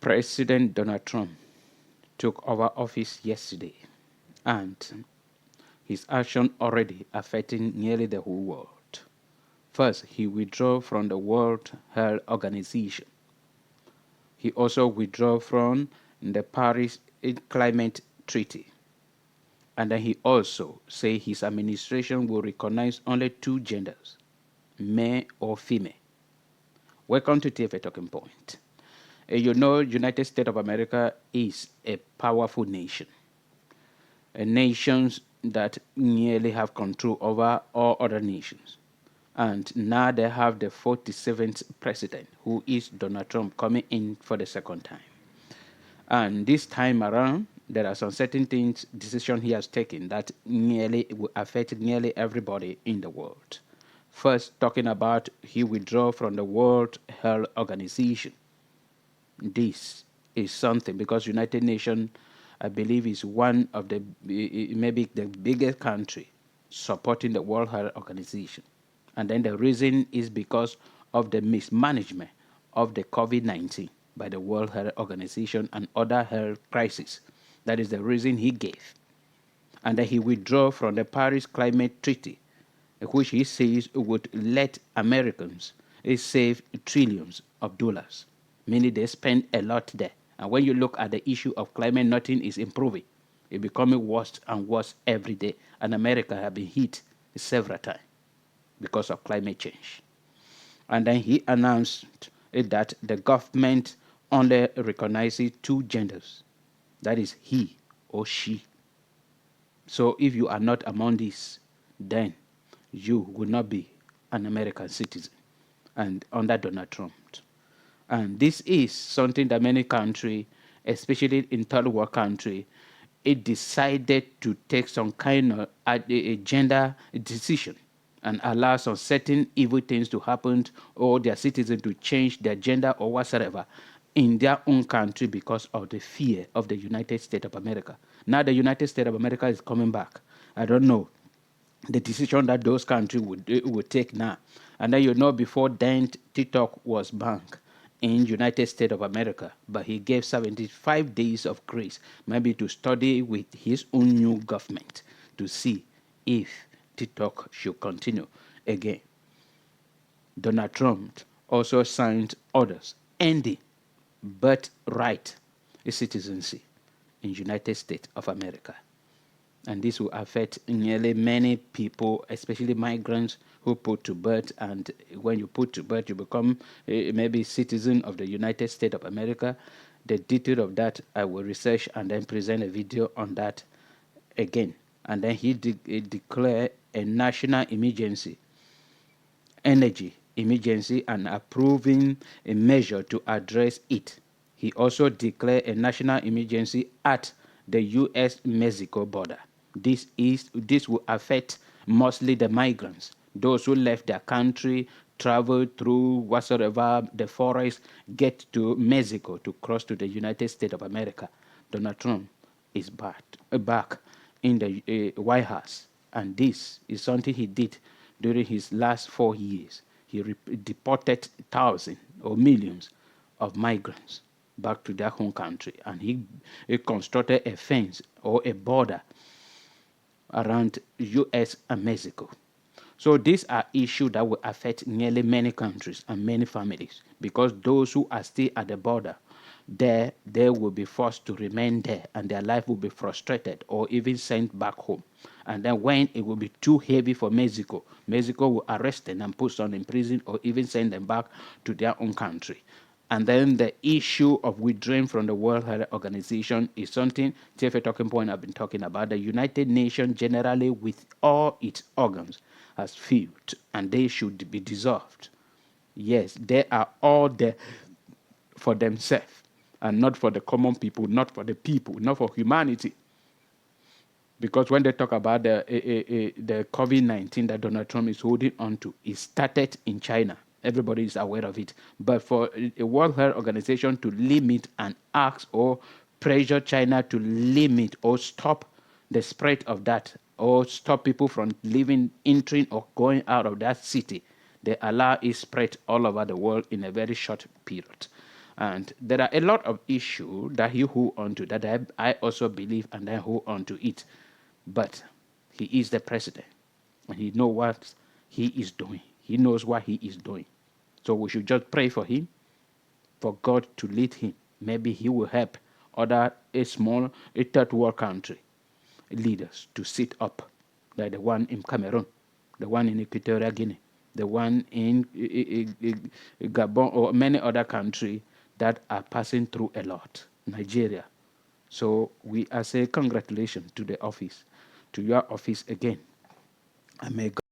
President Donald Trump took over office yesterday, and his action already affecting nearly the whole world. First, he withdrew from the World Health Organization. He also withdrew from the Paris Climate Treaty. And then he also said his administration will recognize only two genders, male or female. Welcome to TFA Talking Point. You know, United States of America is a powerful nation, a nation that nearly have control over all other nations. And now they have the 47th president, who is Donald Trump, coming in for the second time. And this time around, there are some certain things, decision he has taken that nearly will affect nearly everybody in the world. First, talking about he withdrew from the World Health Organization. This is something because United Nations, I believe, is one of the maybe the biggest country supporting the World Health Organization. And then the reason is because of the mismanagement of the COVID-19 by the World Health Organization and other health crises. That is the reason he gave. And then he withdrew from the Paris Climate Treaty, which he says would let Americans save trillions of dollars, meaning they spend a lot there. And when you look at the issue of climate, nothing is improving. It's becoming worse and worse every day. And America has been hit several times because of climate change. And then he announced that the government only recognizes two genders, that is he or she. So if you are not among these, then you will not be an American citizen and under Donald Trump. And this is something that many countries, especially in third world countries, it decided to take some kind of a gender decision and allow some certain evil things to happen or their citizens to change their gender or whatsoever in their own country because of the fear of the United States of America. Now the United States of America is coming back. I don't know the decision that those countries would take now. And then before then TikTok was banned in United States of America, but he gave 75 days of grace, maybe to study with his own new government to see if TikTok should continue again. Donald Trump also signed orders ending birthright citizenship in United States of America. And this will affect nearly many people, especially migrants who put to birth. And when you put to birth, you become maybe citizen of the United States of America. The detail of that I will research and then present a video on that again. And then he declared a national emergency, energy emergency, and approving a measure to address it. He also declared a national emergency at the U.S.-Mexico border. This will affect mostly the migrants, those who left their country, traveled through whatsoever the forest, get to Mexico to cross to the United States of America. Donald Trump is back in the White House, and this is something he did during his last 4 years. He deported thousands or millions of migrants back to their home country, and he constructed a fence or a border around U.S. and Mexico. So these are issues that will affect nearly many countries and many families because those who are still at the border, they will be forced to remain there and their life will be frustrated or even sent back home. And then when it will be too heavy for Mexico, Mexico will arrest them and put them in prison or even send them back to their own country. And then the issue of withdrawing from the World Health Organization is something, TFA Talking Point I've been talking about. The United Nations generally with all its organs has failed and they should be dissolved. Yes, they are all there for themselves and not for the common people, not for the people, not for humanity. Because when they talk about the COVID-19 that Donald Trump is holding on to, it started in China. Everybody is aware of it. But for a World Health Organization to limit and ask or pressure China to limit or stop the spread of that or stop people from living, entering or going out of that city, they allow it spread all over the world in a very short period. And there are a lot of issues that he hold on to that I also believe and I hold on to it. But he is the president and he knows what he is doing. He knows what he is doing. So we should just pray for him, for God to lead him. Maybe he will help other a third world country leaders to sit up, like the one in Cameroon, the one in Equatorial Guinea, the one in Gabon, or many other countries that are passing through a lot, Nigeria. So I say congratulations to the office, to your office again. And may God